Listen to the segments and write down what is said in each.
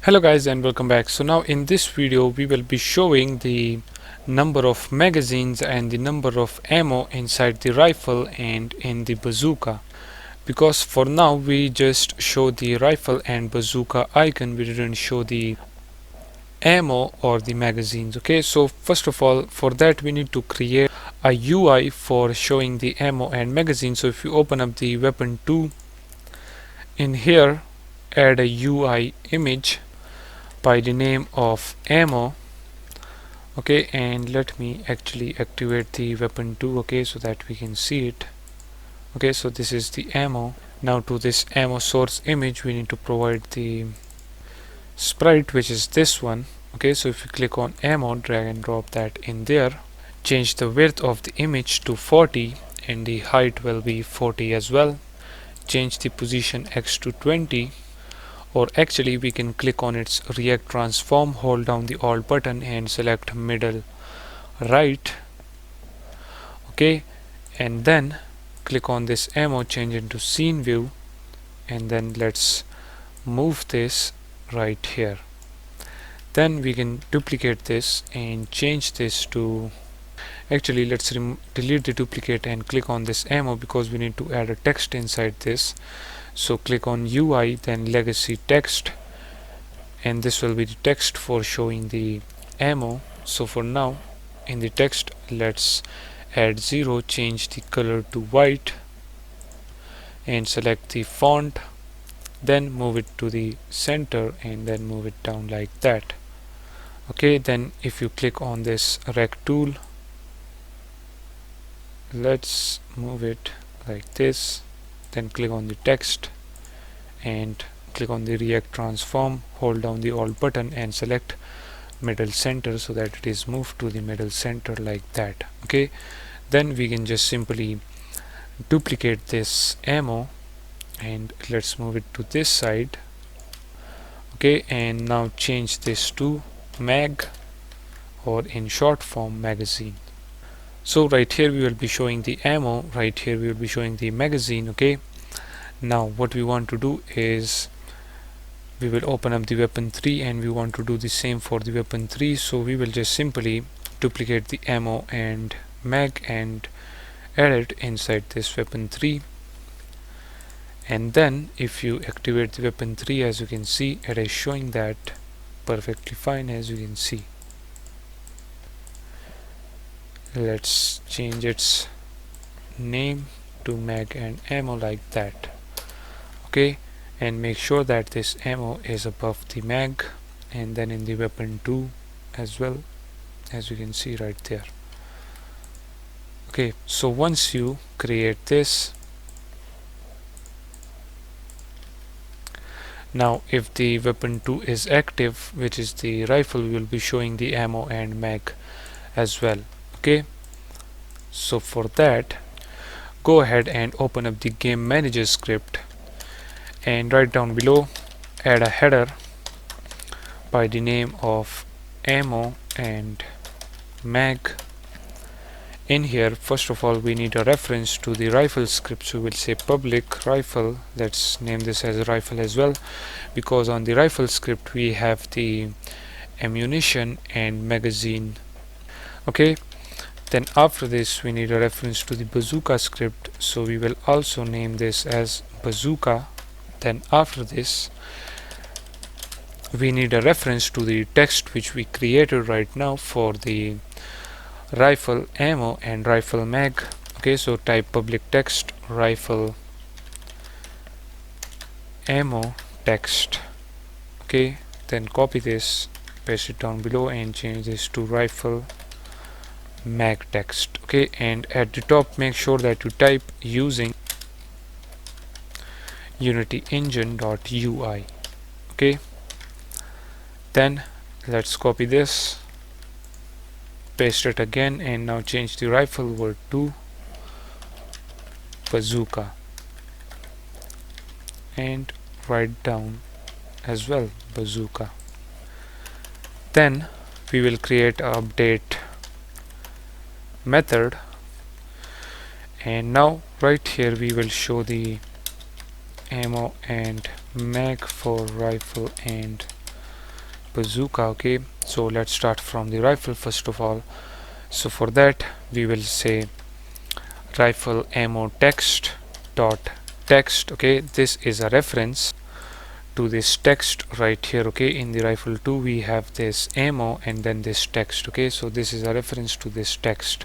Hello guys and welcome back. So now in this video we will be showing the number of magazines and the number of ammo inside the rifle and in the bazooka, because for now we just show the rifle and bazooka icon, we didn't show the ammo or the magazines. Okay, so first of all, for that we need to create a UI for showing the ammo and magazine. So if you open up the weapon 2, in here add a UI image by the name of ammo. Okay, and let me actually activate the weapon 2, okay, so that we can see it. Okay, so this is the ammo. Now to this ammo source image we need to provide the sprite, which is this one. Okay, so if you click on ammo, drag and drop that in there, change the width of the image to 40 and the height will be 40 as well. Change the position X to 20, or actually we can click on its react transform, hold down the alt button and select middle right. Okay, and then click on this ammo, change into scene view, and then let's move this right here. Then we can duplicate this and change this to, actually let's delete the duplicate and click on this ammo because we need to add a text inside this. So click on UI, then legacy text, and this will be the text for showing the ammo. So for now in the text let's add 0, change the color to white and select the font, then move it to the center and then move it down like that. Okay, then if you click on this rect tool, let's move it like this, then click on the text and click on the react transform, hold down the alt button and select middle center so that it is moved to the middle center like that. Okay, then we can just simply duplicate this ammo and let's move it to this side. Okay, and now change this to mag, or in short form magazine. So right here we will be showing the ammo, right here we will be showing the magazine. Okay, now what we want to do is we will open up the weapon 3 and we want to do the same for the weapon 3. So we will just simply duplicate the ammo and mag and add it inside this weapon 3. And then if you activate the weapon 3, as you can see, it is showing that perfectly fine, as you can see. Let's change its name to mag and ammo like that. Okay, and make sure that this ammo is above the mag and then in the weapon 2 as well, as you can see right there. Okay, so once you create this, now if the weapon 2 is active, which is the rifle, we will be showing the ammo and mag as well. Okay, so for that go ahead and open up the game manager script and right down below add a header by the name of ammo and mag. In here, first of all, we need a reference to the rifle script, so we'll say public rifle. Let's name this as rifle as well, because on the rifle script we have the ammunition and magazine. Okay, then after this we need a reference to the bazooka script, so we will also name this as bazooka. Then after this we need a reference to the text which we created right now for the rifle ammo and rifle mag. Okay, so type public text rifle ammo text. Okay, then copy this, paste it down below and change this to rifle mag text. Okay, and at the top make sure that you type using unity engine.ui. okay, then let's copy this, paste it again, and now change the rifle word to bazooka and write down as well bazooka. Then we will create a update method, and now right here we will show the ammo and mag for rifle and bazooka. Okay, so let's start from the rifle first of all. So for that we will say rifle ammo text dot text. Okay, this is a reference to this text right here. Okay, in the rifle 2 we have this ammo and then this text. Okay, so this is a reference to this text.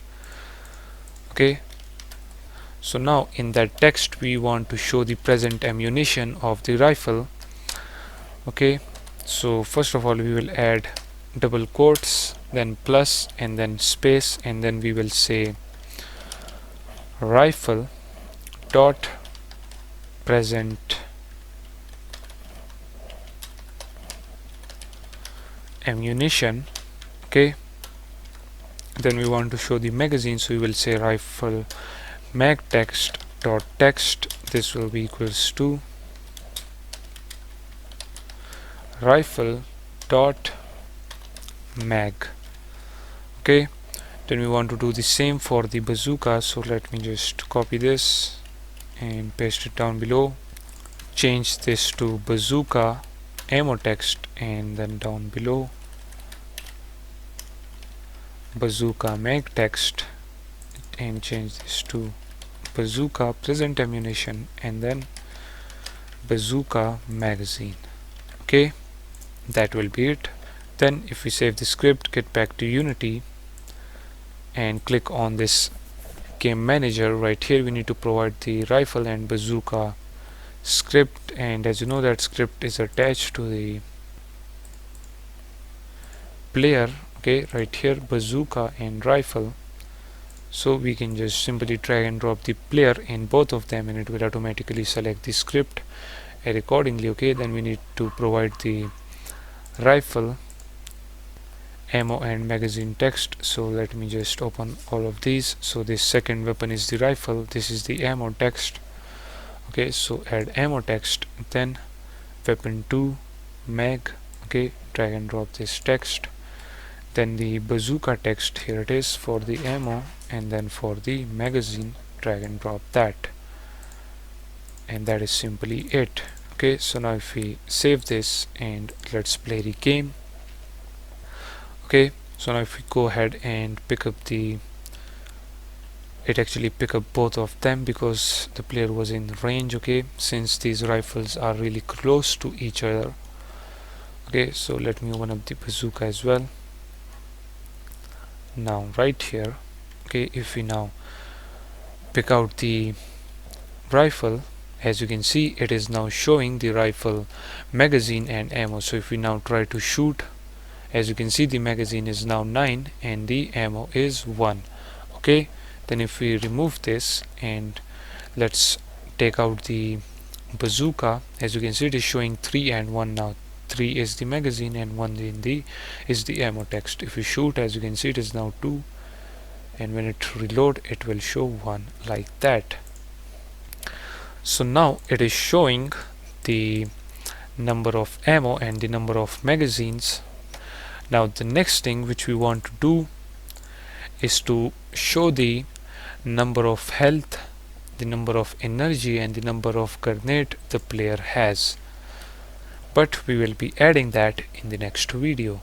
Okay, so now in that text we want to show the present ammunition of the rifle. Okay, so first of all we will add double quotes, then plus, and then space, and then we will say rifle dot present ammunition. Okay, then we want to show the magazine, so we will say rifle mag text dot text. This will be equals to rifle dot mag. Okay, then we want to do the same for the bazooka, so let me just copy this and paste it down below. Change this to bazooka ammo text, and then down below bazooka mag text, and change this to bazooka present ammunition, and then bazooka magazine. Okay, that will be it. Then if we save the script, get back to Unity and click on this game manager, right here we need to provide the rifle and bazooka script, and as you know that script is attached to the player. Okay, right here bazooka and rifle, so we can just simply drag and drop the player in both of them and it will automatically select the script accordingly. Okay, then we need to provide the rifle ammo and magazine text, so let me just open all of these. So this second weapon is the rifle, this is the ammo text. Okay, so add ammo text, then weapon 2 mag. Okay, drag and drop this text, then the bazooka text, here it is for the ammo, and then for the magazine drag and drop that, and that is simply it. Okay, so now if we save this and let's play the game. Okay, so now if we go ahead and pick up the, it actually pick up both of them because the player was in range. Okay, since these rifles are really close to each other. Okay, so let me open up the bazooka as well. Now right here, okay, if we now pick out the rifle, as you can see it is now showing the rifle magazine and ammo. So if we now try to shoot, as you can see the magazine is now 9 and the ammo is 1. Okay, then if we remove this and let's take out the bazooka, as you can see it is showing 3 and 1 now. 3 is the magazine and 1 is the ammo text. If we shoot, as you can see it is now 2, and when it reload it will show 1 like that. So now it is showing the number of ammo and the number of magazines. Now the next thing which we want to do is to show the number of health, the number of energy, and the number of grenade the player has, but we will be adding that in the next video.